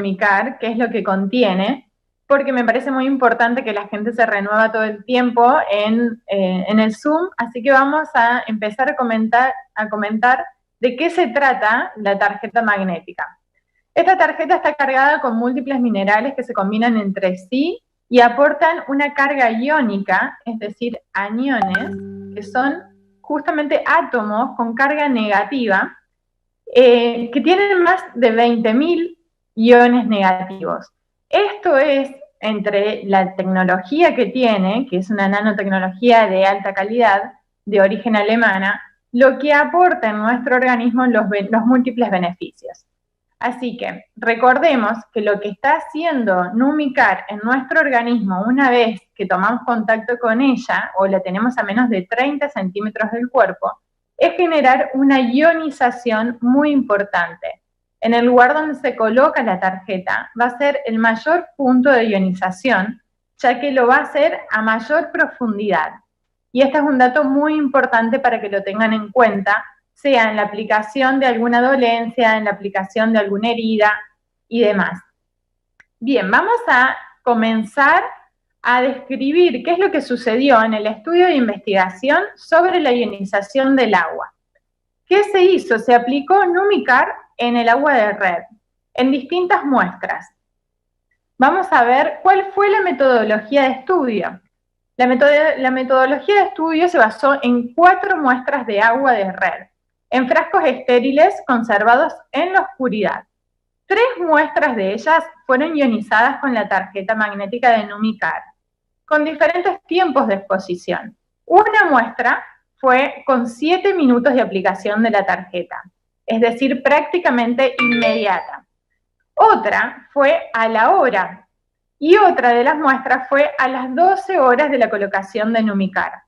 Numicar, qué es lo que contiene, porque me parece muy importante que la gente se renueva todo el tiempo en el Zoom, así que vamos a empezar a comentar de qué se trata la tarjeta magnética. Esta tarjeta está cargada con múltiples minerales que se combinan entre sí y aportan una carga iónica, es decir, aniones, que son justamente átomos con carga negativa, que tienen más de 20.000 iones negativos. Esto es, entre la tecnología que tiene, que es una nanotecnología de alta calidad, de origen alemana, lo que aporta en nuestro organismo los múltiples beneficios. Así que recordemos que lo que está haciendo Numicar en nuestro organismo una vez que tomamos contacto con ella, o la tenemos a menos de 30 centímetros del cuerpo, es generar una ionización muy importante. En el lugar donde se coloca la tarjeta va a ser el mayor punto de ionización, ya que lo va a hacer a mayor profundidad. Y este es un dato muy importante para que lo tengan en cuenta, sea en la aplicación de alguna dolencia, en la aplicación de alguna herida y demás. Bien, vamos a comenzar a describir qué es lo que sucedió en el estudio de investigación sobre la ionización del agua. ¿Qué se hizo? Se aplicó Numicar en el agua de red, en distintas muestras. Vamos a ver cuál fue la metodología de estudio. La metodología de estudio se basó en 4 muestras de agua de red, en frascos estériles conservados en la oscuridad. 3 muestras de ellas fueron ionizadas con la tarjeta magnética de Numicar, con diferentes tiempos de exposición. Una muestra fue con 7 minutos de aplicación de la tarjeta, es decir, prácticamente inmediata. Otra fue a la hora, y otra de las muestras fue a las 12 horas de la colocación de Numicar.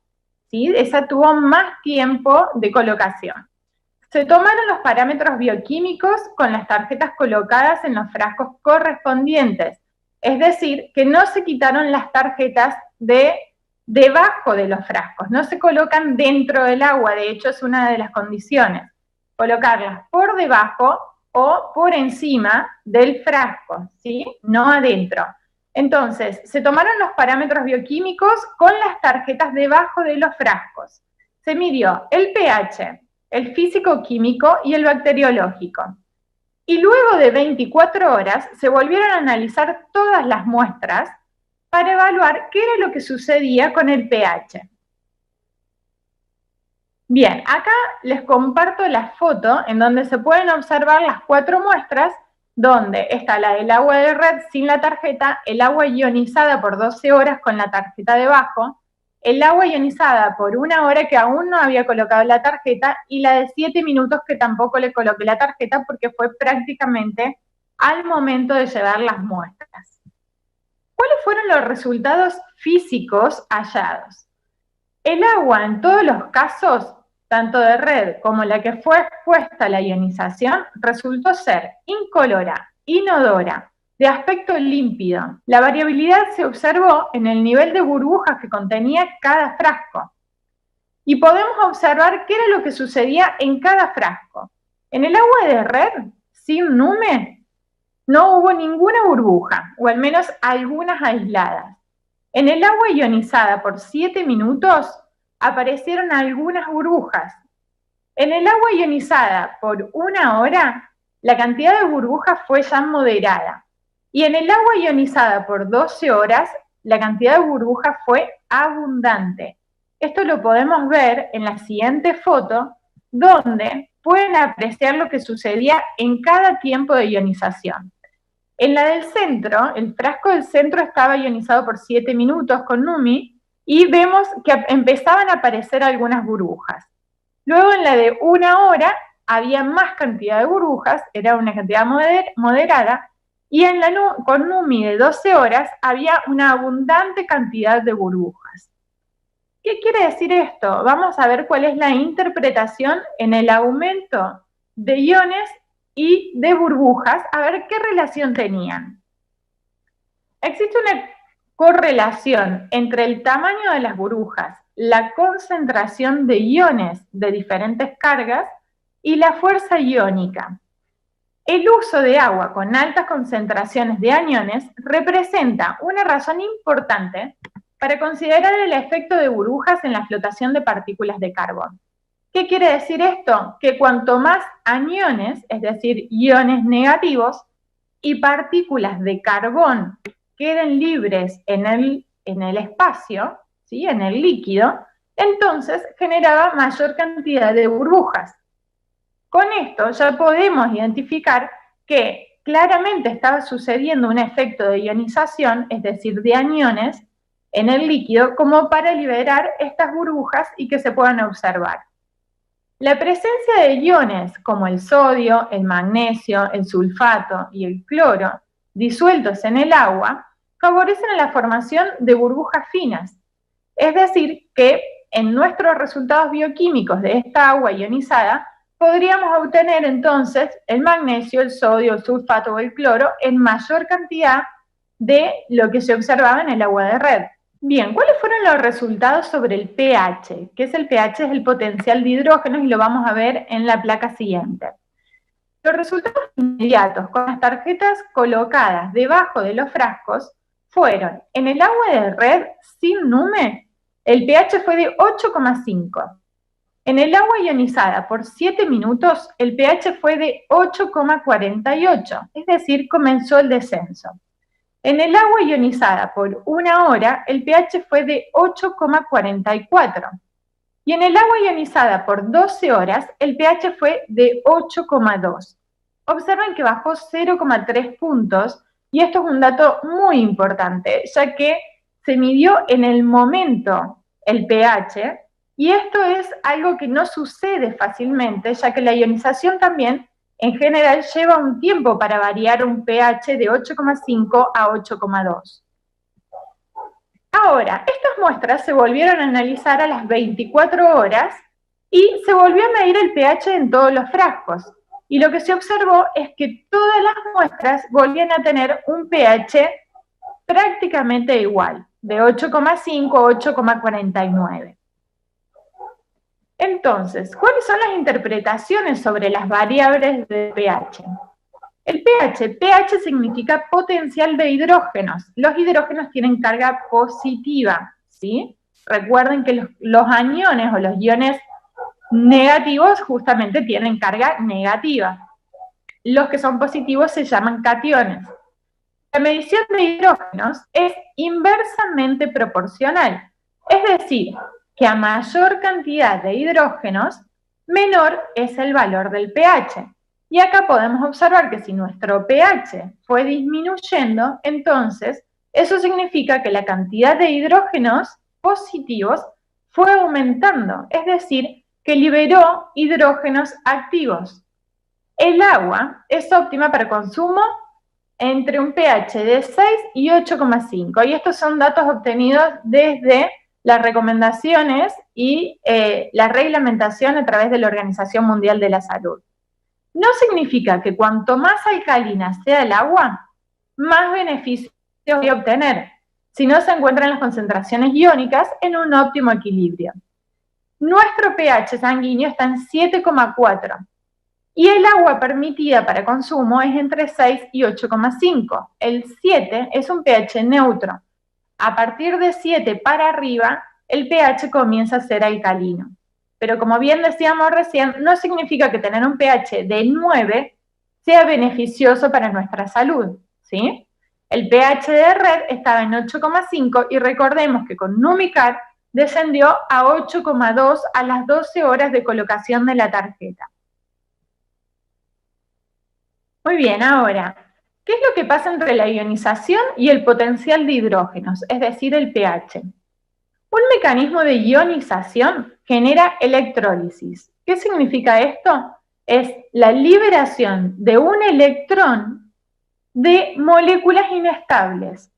¿Sí? Esa tuvo más tiempo de colocación. Se tomaron los parámetros bioquímicos con las tarjetas colocadas en los frascos correspondientes, es decir, que no se quitaron las tarjetas debajo de los frascos, no se colocan dentro del agua, de hecho es una de las condiciones, colocarlas por debajo o por encima del frasco, ¿sí? No adentro. Entonces, se tomaron los parámetros bioquímicos con las tarjetas debajo de los frascos. Se midió el pH, el físico-químico y el bacteriológico. Y luego de 24 horas se volvieron a analizar todas las muestras para evaluar qué era lo que sucedía con el pH. Bien, acá les comparto la foto en donde se pueden observar las 4 muestras, donde está la del agua de red sin la tarjeta, el agua ionizada por 12 horas con la tarjeta debajo, el agua ionizada por 1 hora que aún no había colocado la tarjeta y la de 7 minutos que tampoco le coloqué la tarjeta porque fue prácticamente al momento de llevar las muestras. ¿Cuáles fueron los resultados físicos hallados? El agua en todos los casos, tanto de red como la que fue expuesta a la ionización, resultó ser incolora, inodora, de aspecto límpido. La variabilidad se observó en el nivel de burbujas que contenía cada frasco. Y podemos observar qué era lo que sucedía en cada frasco. En el agua de red, sin Nume, no hubo ninguna burbuja, o al menos algunas aisladas. En el agua ionizada por 7 minutos, aparecieron algunas burbujas. En el agua ionizada por 1 hora, la cantidad de burbujas fue ya moderada. Y en el agua ionizada por 12 horas, la cantidad de burbujas fue abundante. Esto lo podemos ver en la siguiente foto, donde pueden apreciar lo que sucedía en cada tiempo de ionización. En la del centro, el frasco del centro estaba ionizado por 7 minutos con Numi, y vemos que empezaban a aparecer algunas burbujas. Luego en la de 1 hora había más cantidad de burbujas, era una cantidad moderada, y en con Numi de 12 horas había una abundante cantidad de burbujas. ¿Qué quiere decir esto? Vamos a ver cuál es la interpretación en el aumento de iones y de burbujas, a ver qué relación tenían. Existe una correlación entre el tamaño de las burbujas, la concentración de iones de diferentes cargas y la fuerza iónica. El uso de agua con altas concentraciones de aniones representa una razón importante para considerar el efecto de burbujas en la flotación de partículas de carbón. ¿Qué quiere decir esto? Que cuanto más aniones, es decir, iones negativos, y partículas de carbón queden libres en el espacio, ¿sí? En el líquido, entonces generaba mayor cantidad de burbujas. Con esto ya podemos identificar que claramente estaba sucediendo un efecto de ionización, es decir, de aniones, en el líquido, como para liberar estas burbujas y que se puedan observar. La presencia de iones como el sodio, el magnesio, el sulfato y el cloro disueltos en el agua favorecen la formación de burbujas finas. Es decir, que en nuestros resultados bioquímicos de esta agua ionizada podríamos obtener entonces el magnesio, el sodio, el sulfato o el cloro en mayor cantidad de lo que se observaba en el agua de red. Bien, ¿cuáles fueron los resultados sobre el pH? ¿Qué es el pH? Es el potencial de hidrógenos y lo vamos a ver en la placa siguiente. Los resultados inmediatos con las tarjetas colocadas debajo de los frascos fueron: en el agua de red sin NUME, el pH fue de 8,5. En el agua ionizada por 7 minutos, el pH fue de 8,48, es decir, comenzó el descenso. En el agua ionizada por 1 hora, el pH fue de 8,44. Y en el agua ionizada por 12 horas, el pH fue de 8,2. Observen que bajó 0,3 puntos, y esto es un dato muy importante, ya que se midió en el momento el pH, y esto es algo que no sucede fácilmente, ya que la ionización también en general lleva un tiempo para variar un pH de 8,5 a 8,2. Ahora, estas muestras se volvieron a analizar a las 24 horas y se volvió a medir el pH en todos los frascos. Y lo que se observó es que todas las muestras volvían a tener un pH prácticamente igual, de 8,5 a 8,49. Entonces, ¿cuáles son las interpretaciones sobre las variables de pH? El pH significa potencial de hidrógenos. Los hidrógenos tienen carga positiva, ¿sí? Recuerden que los aniones o los iones negativos justamente tienen carga negativa. Los que son positivos se llaman cationes. La medición de hidrógenos es inversamente proporcional, es decir, que a mayor cantidad de hidrógenos, menor es el valor del pH. Y acá podemos observar que si nuestro pH fue disminuyendo, entonces eso significa que la cantidad de hidrógenos positivos fue aumentando, es decir, que liberó hidrógenos activos. El agua es óptima para consumo entre un pH de 6 y 8,5, y estos son datos obtenidos desde las recomendaciones y la reglamentación a través de la Organización Mundial de la Salud. No significa que cuanto más alcalina sea el agua, más beneficios voy a obtener, si no se encuentran las concentraciones iónicas en un óptimo equilibrio. Nuestro pH sanguíneo está en 7,4 y el agua permitida para consumo es entre 6 y 8,5. El 7 es un pH neutro. A partir de 7 para arriba, el pH comienza a ser alcalino. Pero como bien decíamos recién, no significa que tener un pH de 9 sea beneficioso para nuestra salud, ¿sí? El pH de red estaba en 8,5 y recordemos que con Numicar descendió a 8,2 a las 12 horas de colocación de la tarjeta. Muy bien, ahora, ¿qué es lo que pasa entre la ionización y el potencial de hidrógenos, es decir, el pH? Un mecanismo de ionización genera electrólisis. ¿Qué significa esto? Es la liberación de un electrón de moléculas inestables.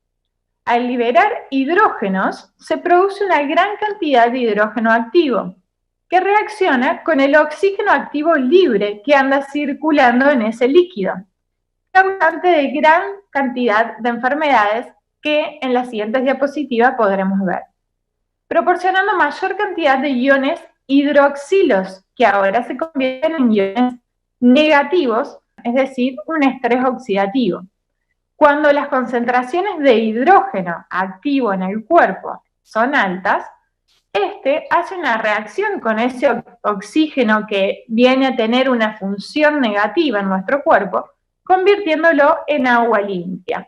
Al liberar hidrógenos, se produce una gran cantidad de hidrógeno activo, que reacciona con el oxígeno activo libre que anda circulando en ese líquido, causante de gran cantidad de enfermedades que en las siguientes diapositivas podremos ver, proporcionando mayor cantidad de iones hidroxilos, que ahora se convierten en iones negativos es decir, un estrés oxidativo. Cuando las concentraciones de hidrógeno activo en el cuerpo son altas, este hace una reacción con ese oxígeno que viene a tener una función negativa en nuestro cuerpo, convirtiéndolo en agua limpia.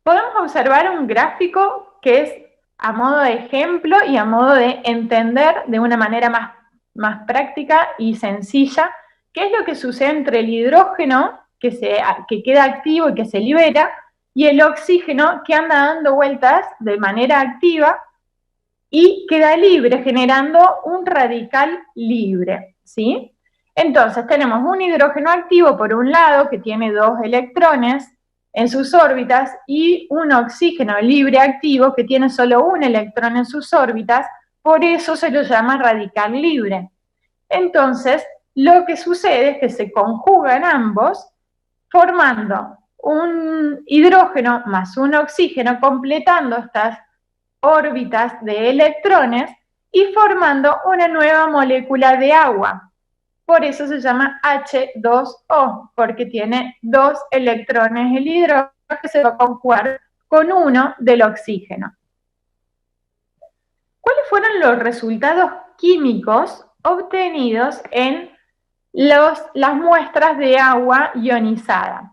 Podemos observar un gráfico que es a modo de ejemplo y a modo de entender de una manera más práctica y sencilla qué es lo que sucede entre el hidrógeno que queda activo y que se libera y el oxígeno que anda dando vueltas de manera activa y queda libre, generando un radical libre, ¿sí? Entonces tenemos un hidrógeno activo por un lado que tiene 2 electrones en sus órbitas y un oxígeno libre activo que tiene solo un electrón en sus órbitas, por eso se lo llama radical libre. Entonces, lo que sucede es que se conjugan ambos formando un hidrógeno más un oxígeno, completando estas órbitas de electrones y formando una nueva molécula de agua. Por eso se llama H2O, porque tiene 2 electrones el hidrógeno que se va a conjugar con uno del oxígeno. ¿Cuáles fueron los resultados químicos obtenidos en las muestras de agua ionizada?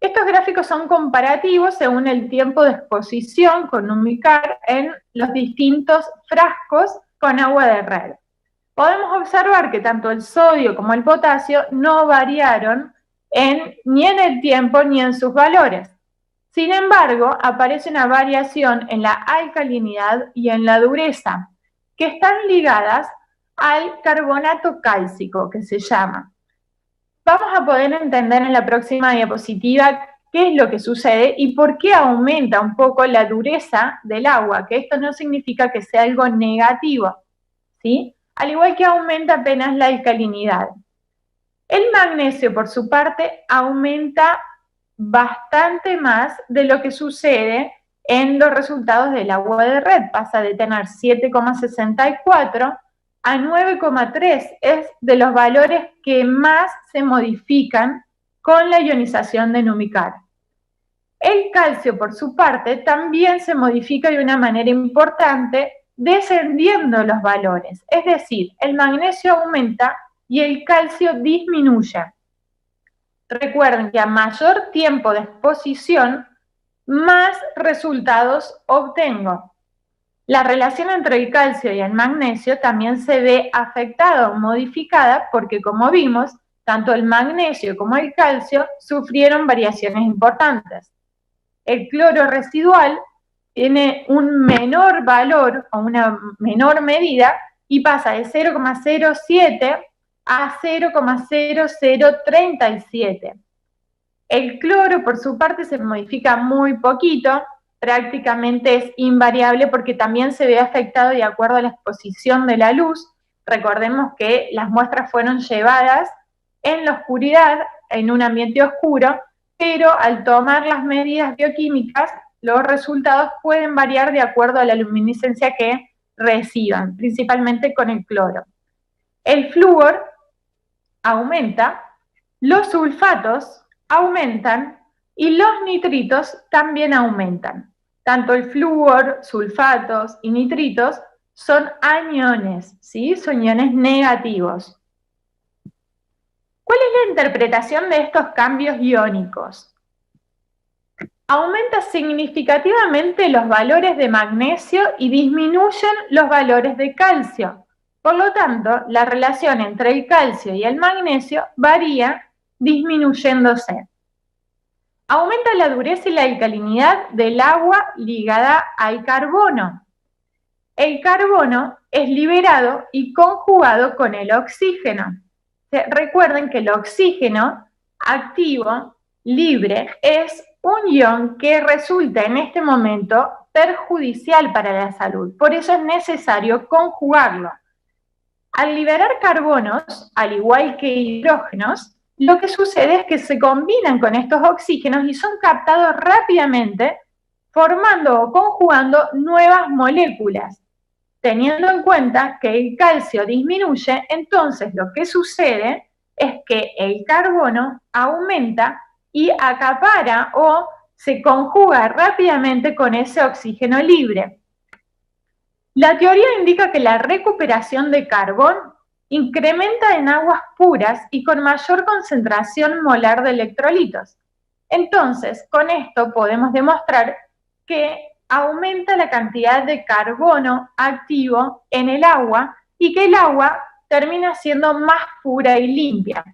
Estos gráficos son comparativos según el tiempo de exposición con Numicar en los distintos frascos con agua de red. Podemos observar que tanto el sodio como el potasio no variaron ni en el tiempo ni en sus valores. Sin embargo, aparece una variación en la alcalinidad y en la dureza, que están ligadas al carbonato cálcico, que se llama. Vamos a poder entender en la próxima diapositiva qué es lo que sucede y por qué aumenta un poco la dureza del agua, que esto no significa que sea algo negativo, ¿sí? Al igual que aumenta apenas la alcalinidad. El magnesio, por su parte, aumenta bastante más de lo que sucede en los resultados del agua de red. Pasa de tener 7,64 a 9,3. Es de los valores que más se modifican con la ionización de Numicar. El calcio, por su parte, también se modifica de una manera importante, descendiendo los valores. Es decir, el magnesio aumenta y el calcio disminuye. Recuerden que a mayor tiempo de exposición, más resultados obtengo. La relación entre el calcio y el magnesio también se ve afectada o modificada porque, como vimos, tanto el magnesio como el calcio sufrieron variaciones importantes. El cloro residual tiene un menor valor o una menor medida y pasa de 0,07 a 0,0037. El cloro, por su parte, se modifica muy poquito, prácticamente es invariable porque también se ve afectado de acuerdo a la exposición de la luz. Recordemos que las muestras fueron llevadas en la oscuridad, en un ambiente oscuro, pero al tomar las medidas bioquímicas, los resultados pueden variar de acuerdo a la luminiscencia que reciban, principalmente con el cloro. El flúor aumenta, los sulfatos aumentan y los nitritos también aumentan. Tanto el flúor, sulfatos y nitritos son aniones, ¿sí? Son iones negativos. ¿Cuál es la interpretación de estos cambios iónicos? Aumenta significativamente los valores de magnesio y disminuyen los valores de calcio. Por lo tanto, la relación entre el calcio y el magnesio varía disminuyéndose. Aumenta la dureza y la alcalinidad del agua ligada al carbono. El carbono es liberado y conjugado con el oxígeno. Recuerden que el oxígeno activo, libre, es un ion que resulta en este momento perjudicial para la salud. Por eso es necesario conjugarlo. Al liberar carbonos, al igual que hidrógenos, lo que sucede es que se combinan con estos oxígenos y son captados rápidamente, formando o conjugando nuevas moléculas. Teniendo en cuenta que el calcio disminuye, entonces lo que sucede es que el carbono aumenta y acapara o se conjuga rápidamente con ese oxígeno libre. La teoría indica que la recuperación de carbón incrementa en aguas puras y con mayor concentración molar de electrolitos. Entonces, con esto podemos demostrar que aumenta la cantidad de carbono activo en el agua y que el agua termina siendo más pura y limpia.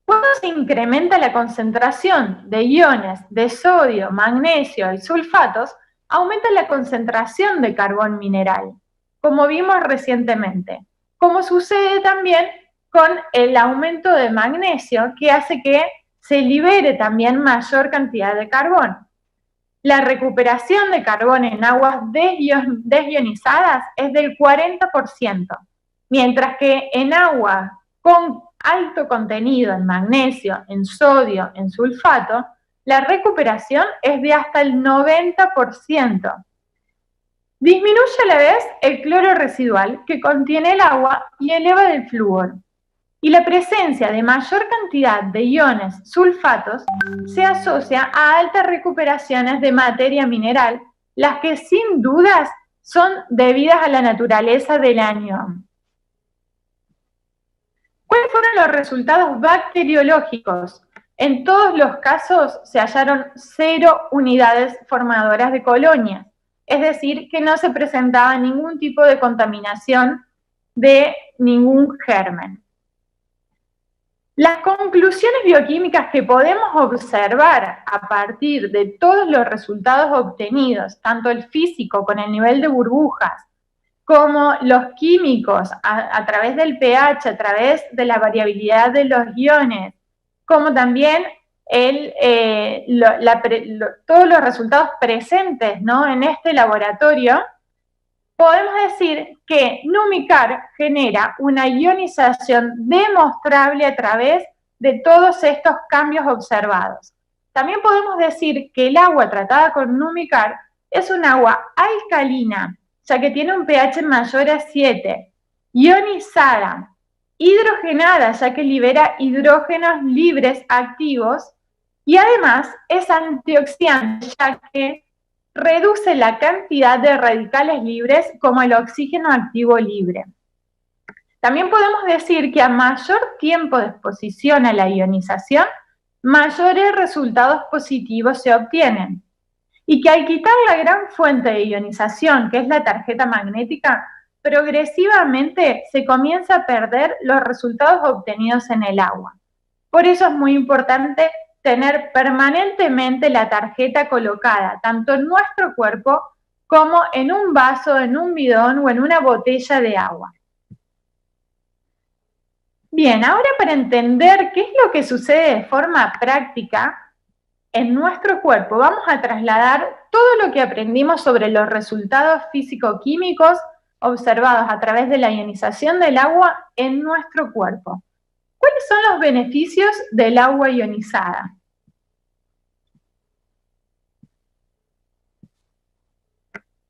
Cuando se incrementa la concentración de iones de sodio, magnesio y sulfatos, aumenta la concentración de carbón mineral, como vimos recientemente, como sucede también con el aumento de magnesio, que hace que se libere también mayor cantidad de carbón. La recuperación de carbón en aguas desionizadas es del 40%, mientras que en agua con alto contenido en magnesio, en sodio, en sulfato, la recuperación es de hasta el 90%. Disminuye a la vez el cloro residual que contiene el agua y eleva el flúor. Y la presencia de mayor cantidad de iones sulfatos se asocia a altas recuperaciones de materia mineral, las que sin dudas son debidas a la naturaleza del anión. ¿Cuáles fueron los resultados bacteriológicos? En todos los casos se hallaron 0 unidades formadoras de colonias, es decir, que no se presentaba ningún tipo de contaminación de ningún germen. Las conclusiones bioquímicas que podemos observar a partir de todos los resultados obtenidos, tanto el físico con el nivel de burbujas, como los químicos a través del pH, a través de la variabilidad de los iones, como también todos los resultados presentes, ¿no?, en este laboratorio, podemos decir que Numicar genera una ionización demostrable a través de todos estos cambios observados. También podemos decir que el agua tratada con Numicar es un agua alcalina, ya que tiene un pH mayor a 7, ionizada, hidrogenada, ya que libera hidrógenos libres activos, y además es antioxidante, ya que reduce la cantidad de radicales libres como el oxígeno activo libre. También podemos decir que a mayor tiempo de exposición a la ionización, mayores resultados positivos se obtienen. Y que al quitar la gran fuente de ionización, que es la tarjeta magnética, progresivamente se comienza a perder los resultados obtenidos en el agua. Por eso es muy importante tener permanentemente la tarjeta colocada, tanto en nuestro cuerpo como en un vaso, en un bidón o en una botella de agua. Bien, ahora para entender qué es lo que sucede de forma práctica en nuestro cuerpo, vamos a trasladar todo lo que aprendimos sobre los resultados físico-químicos observados a través de la ionización del agua en nuestro cuerpo. ¿Cuáles son los beneficios del agua ionizada?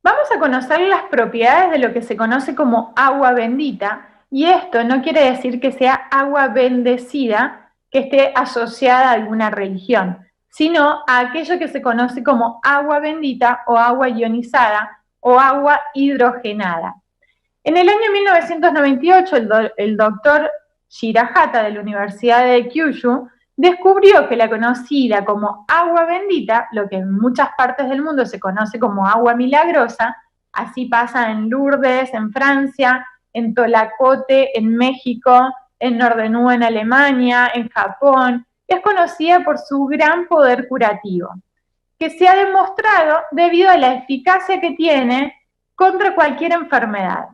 Vamos a conocer las propiedades de lo que se conoce como agua bendita, y esto no quiere decir que sea agua bendecida, que esté asociada a alguna religión, sino a aquello que se conoce como agua bendita o agua ionizada o agua hidrogenada. En el año 1998, el doctor Shirahata de la Universidad de Kyushu descubrió que la conocida como agua bendita, lo que en muchas partes del mundo se conoce como agua milagrosa, así pasa en Lourdes, en Francia, en Tolacote, en México, en Norderney, en Alemania, en Japón, es conocida por su gran poder curativo, que se ha demostrado debido a la eficacia que tiene contra cualquier enfermedad.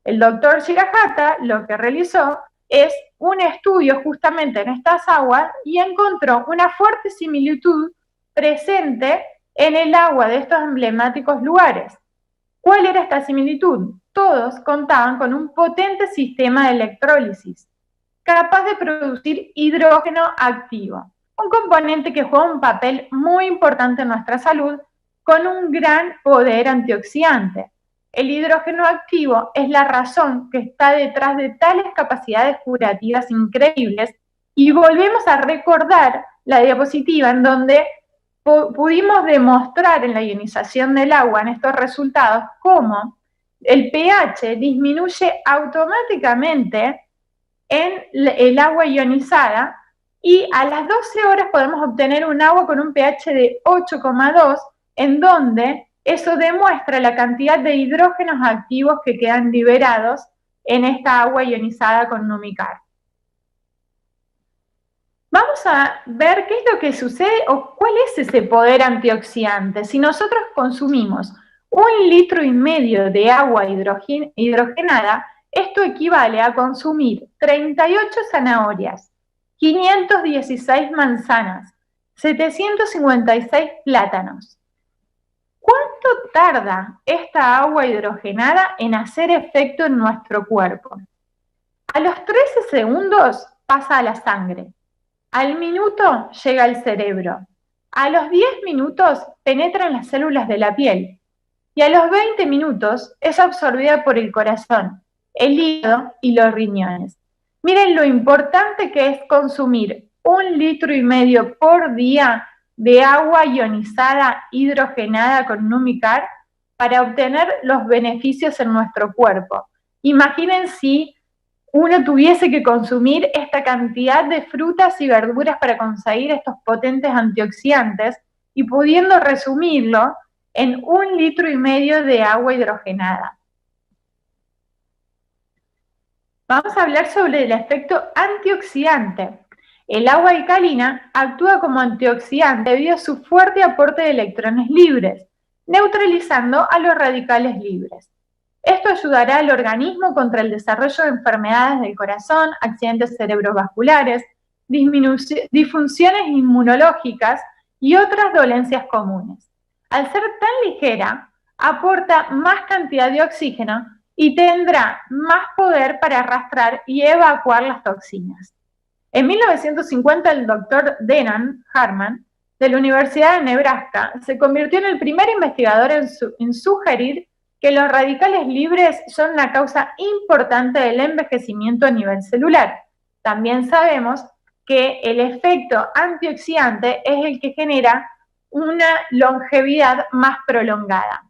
El doctor Shirahata lo que realizó es un estudio justamente en estas aguas y encontró una fuerte similitud presente en el agua de estos emblemáticos lugares. ¿Cuál era esta similitud? Todos contaban con un potente sistema de electrólisis, capaz de producir hidrógeno activo, un componente que juega un papel muy importante en nuestra salud con un gran poder antioxidante. El hidrógeno activo es la razón que está detrás de tales capacidades curativas increíbles, y volvemos a recordar la diapositiva en donde pudimos demostrar en la ionización del agua, en estos resultados, cómo el pH disminuye automáticamente en el agua ionizada, y a las 12 horas podemos obtener un agua con un pH de 8,2, en donde eso demuestra la cantidad de hidrógenos activos que quedan liberados en esta agua ionizada con Numicar. Vamos a ver qué es lo que sucede o cuál es ese poder antioxidante. Si nosotros consumimos 1,5 litros de agua hidrogenada, esto equivale a consumir 38 zanahorias, 516 manzanas, 756 plátanos. ¿Cuánto tarda esta agua hidrogenada en hacer efecto en nuestro cuerpo? A los 13 segundos pasa a la sangre. Al minuto llega al cerebro. A los 10 minutos penetra en las células de la piel. Y a los 20 minutos es absorbida por el corazón, el hígado y los riñones. Miren lo importante que es consumir 1,5 litros por día de agua ionizada hidrogenada con Numicar para obtener los beneficios en nuestro cuerpo. Imaginen si uno tuviese que consumir esta cantidad de frutas y verduras para conseguir estos potentes antioxidantes, y pudiendo resumirlo en 1,5 litros de agua hidrogenada. Vamos a hablar sobre el efecto antioxidante. El agua alcalina actúa como antioxidante debido a su fuerte aporte de electrones libres, neutralizando a los radicales libres. Esto ayudará al organismo contra el desarrollo de enfermedades del corazón, accidentes cerebrovasculares, disfunciones inmunológicas y otras dolencias comunes. Al ser tan ligera, aporta más cantidad de oxígeno y tendrá más poder para arrastrar y evacuar las toxinas. En 1950, el doctor Denham Harman, de la Universidad de Nebraska, se convirtió en el primer investigador en sugerir que los radicales libres son la causa importante del envejecimiento a nivel celular. También sabemos que el efecto antioxidante es el que genera una longevidad más prolongada.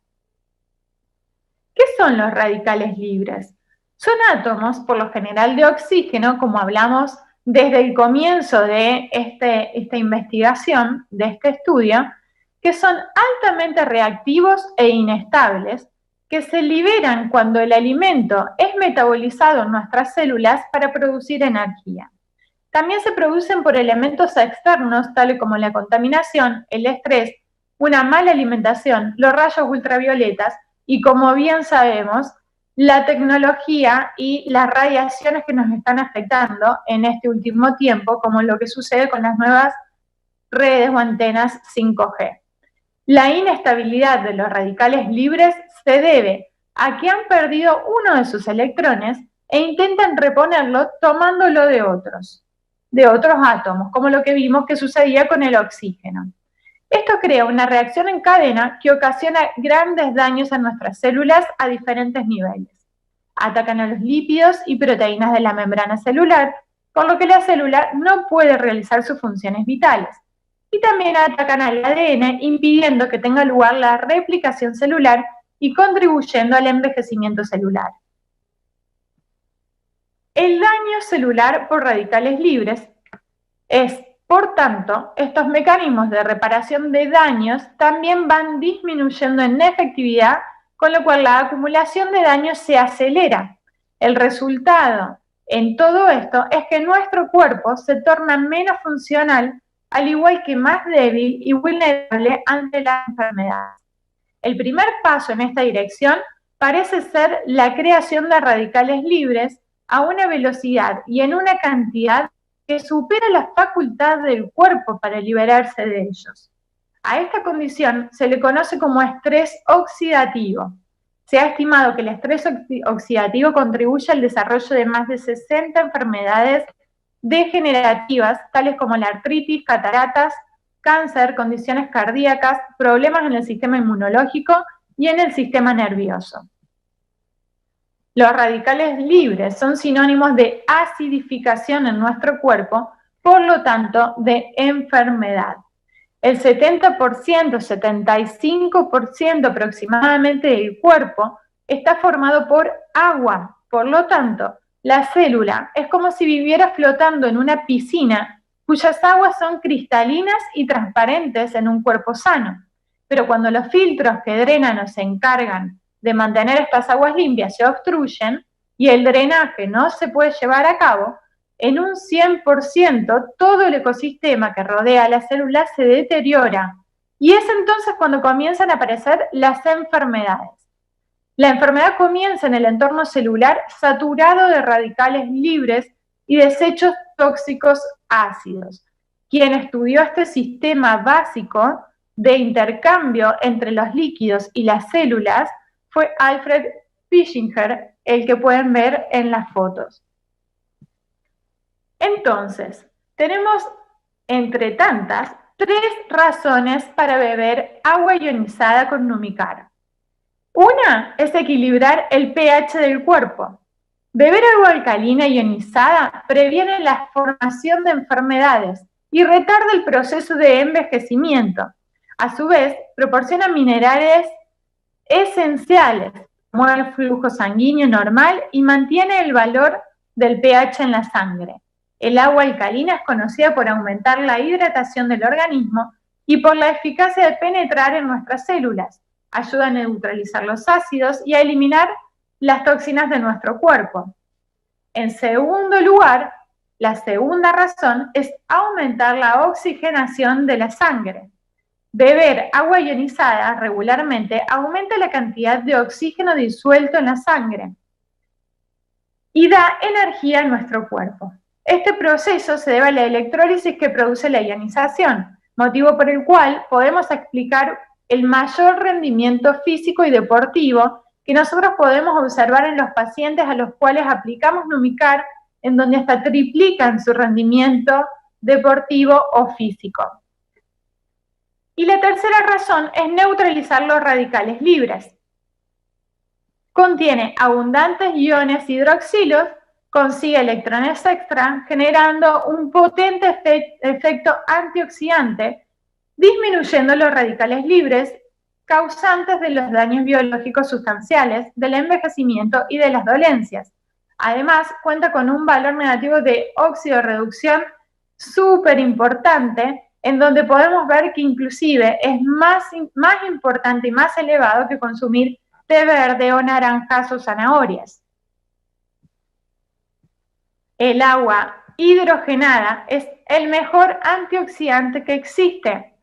¿Qué son los radicales libres? Son átomos, por lo general, de oxígeno, como hablamos desde el comienzo de esta investigación, de este estudio, que son altamente reactivos e inestables, que se liberan cuando el alimento es metabolizado en nuestras células para producir energía. También se producen por elementos externos, tales como la contaminación, el estrés, una mala alimentación, los rayos ultravioletas y, como bien sabemos, la tecnología y las radiaciones que nos están afectando en este último tiempo, como lo que sucede con las nuevas redes o antenas 5G. La inestabilidad de los radicales libres se debe a que han perdido uno de sus electrones e intentan reponerlo tomándolo de otros átomos, como lo que vimos que sucedía con el oxígeno. Esto crea una reacción en cadena que ocasiona grandes daños a nuestras células a diferentes niveles. Atacan a los lípidos y proteínas de la membrana celular, por lo que la célula no puede realizar sus funciones vitales. Y también atacan al ADN, impidiendo que tenga lugar la replicación celular y contribuyendo al envejecimiento celular. El daño celular por radicales libres es, por tanto, estos mecanismos de reparación de daños también van disminuyendo en efectividad, con lo cual la acumulación de daños se acelera. El resultado en todo esto es que nuestro cuerpo se torna menos funcional, al igual que más débil y vulnerable ante la enfermedad. El primer paso en esta dirección parece ser la creación de radicales libres a una velocidad y en una cantidad que supera la facultad del cuerpo para liberarse de ellos. A esta condición se le conoce como estrés oxidativo. Se ha estimado que el estrés oxidativo contribuye al desarrollo de más de 60 enfermedades degenerativas, tales como la artritis, cataratas, cáncer, condiciones cardíacas, problemas en el sistema inmunológico y en el sistema nervioso. Los radicales libres son sinónimos de acidificación en nuestro cuerpo, por lo tanto, de enfermedad. El 70%, 75% aproximadamente del cuerpo está formado por agua. Por lo tanto, la célula es como si viviera flotando en una piscina cuyas aguas son cristalinas y transparentes en un cuerpo sano. Pero cuando los filtros que drenan o se encargan de mantener estas aguas limpias se obstruyen y el drenaje no se puede llevar a cabo, en un 100% todo el ecosistema que rodea a la célula se deteriora. Y es entonces cuando comienzan a aparecer las enfermedades. La enfermedad comienza en el entorno celular saturado de radicales libres y desechos tóxicos ácidos. Quien estudió este sistema básico de intercambio entre los líquidos y las células fue Alfred Fischinger, el que pueden ver en las fotos. Entonces, tenemos, entre tantas, 3 razones para beber agua ionizada con Numicar. Una es equilibrar el pH del cuerpo. Beber agua alcalina ionizada previene la formación de enfermedades y retarda el proceso de envejecimiento. A su vez, proporciona minerales esenciales, promueve el flujo sanguíneo normal y mantiene el valor del pH en la sangre. El agua alcalina es conocida por aumentar la hidratación del organismo y por la eficacia de penetrar en nuestras células. Ayuda a neutralizar los ácidos y a eliminar las toxinas de nuestro cuerpo. En segundo lugar, la segunda razón es aumentar la oxigenación de la sangre. Beber agua ionizada regularmente aumenta la cantidad de oxígeno disuelto en la sangre y da energía a nuestro cuerpo. Este proceso se debe a la electrólisis que produce la ionización, motivo por el cual podemos explicar el mayor rendimiento físico y deportivo que nosotros podemos observar en los pacientes a los cuales aplicamos Numicar, en donde hasta triplican su rendimiento deportivo o físico. Y la tercera razón es neutralizar los radicales libres. Contiene abundantes iones hidroxilos, consigue electrones extra, generando un potente efecto antioxidante, disminuyendo los radicales libres, causantes de los daños biológicos sustanciales, del envejecimiento y de las dolencias. Además, cuenta con un valor negativo de oxidorreducción súper importante, en donde podemos ver que inclusive es más importante y más elevado que consumir té verde o naranjas o zanahorias. El agua hidrogenada es el mejor antioxidante que existe.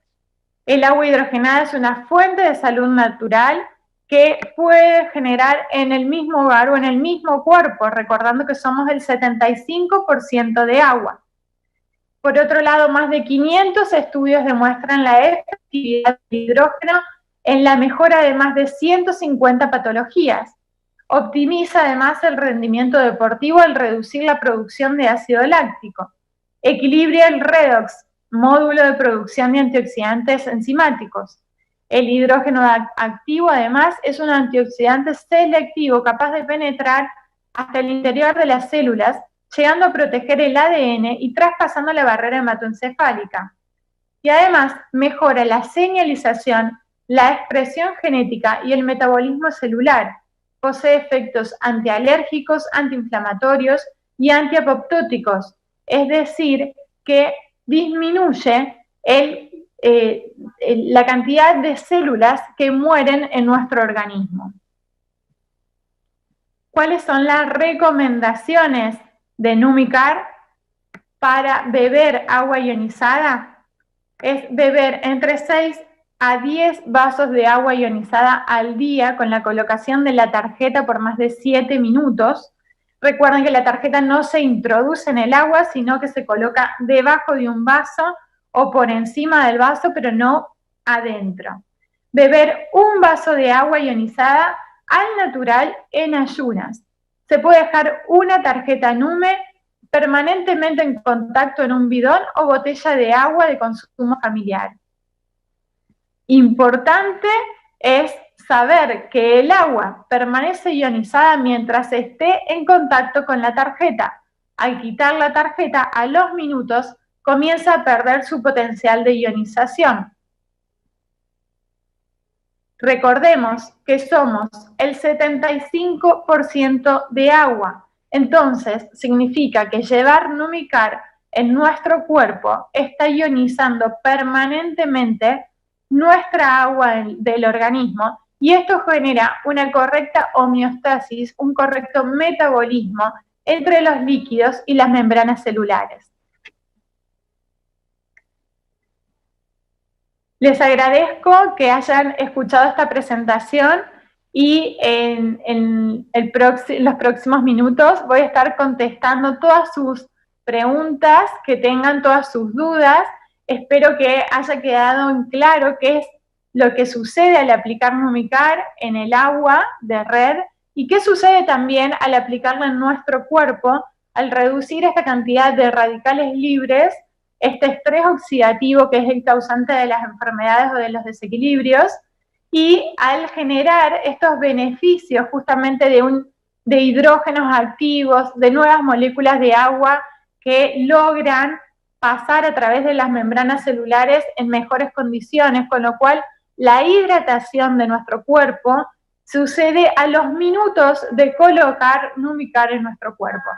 El agua hidrogenada es una fuente de salud natural que puede generar en el mismo hogar o en el mismo cuerpo, recordando que somos el 75% de agua. Por otro lado, más de 500 estudios demuestran la efectividad del hidrógeno en la mejora de más de 150 patologías. Optimiza además el rendimiento deportivo al reducir la producción de ácido láctico. Equilibra el redox, módulo de producción de antioxidantes enzimáticos. El hidrógeno activo además es un antioxidante selectivo capaz de penetrar hasta el interior de las células, llegando a proteger el ADN y traspasando la barrera hematoencefálica. Y además mejora la señalización, la expresión genética y el metabolismo celular. Posee efectos antialérgicos, antiinflamatorios y antiapoptóticos, es decir, que disminuye la cantidad de células que mueren en nuestro organismo. ¿Cuáles son las recomendaciones de Numicar para beber agua ionizada? Es beber entre 6 a 10 vasos de agua ionizada al día con la colocación de la tarjeta por más de 7 minutos. Recuerden que la tarjeta no se introduce en el agua, sino que se coloca debajo de un vaso o por encima del vaso, pero no adentro. Beber un vaso de agua ionizada al natural en ayunas. Se puede dejar una tarjeta Nume permanentemente en contacto en un bidón o botella de agua de consumo familiar. Importante es saber que el agua permanece ionizada mientras esté en contacto con la tarjeta. Al quitar la tarjeta, a los minutos comienza a perder su potencial de ionización. Recordemos que somos el 75% de agua. Entonces, significa que llevar Numicar en nuestro cuerpo está ionizando permanentemente nuestra agua del organismo y esto genera una correcta homeostasis, un correcto metabolismo entre los líquidos y las membranas celulares. Les agradezco que hayan escuchado esta presentación y en los próximos minutos voy a estar contestando todas sus preguntas, que tengan todas sus dudas. Espero que haya quedado en claro qué es lo que sucede al aplicar Numicar en el agua de red y qué sucede también al aplicarla en nuestro cuerpo, al reducir esta cantidad de radicales libres, este estrés oxidativo que es el causante de las enfermedades o de los desequilibrios, y al generar estos beneficios justamente de hidrógenos activos, de nuevas moléculas de agua que logran pasar a través de las membranas celulares en mejores condiciones, con lo cual la hidratación de nuestro cuerpo sucede a los minutos de colocar Numicar en nuestro cuerpo.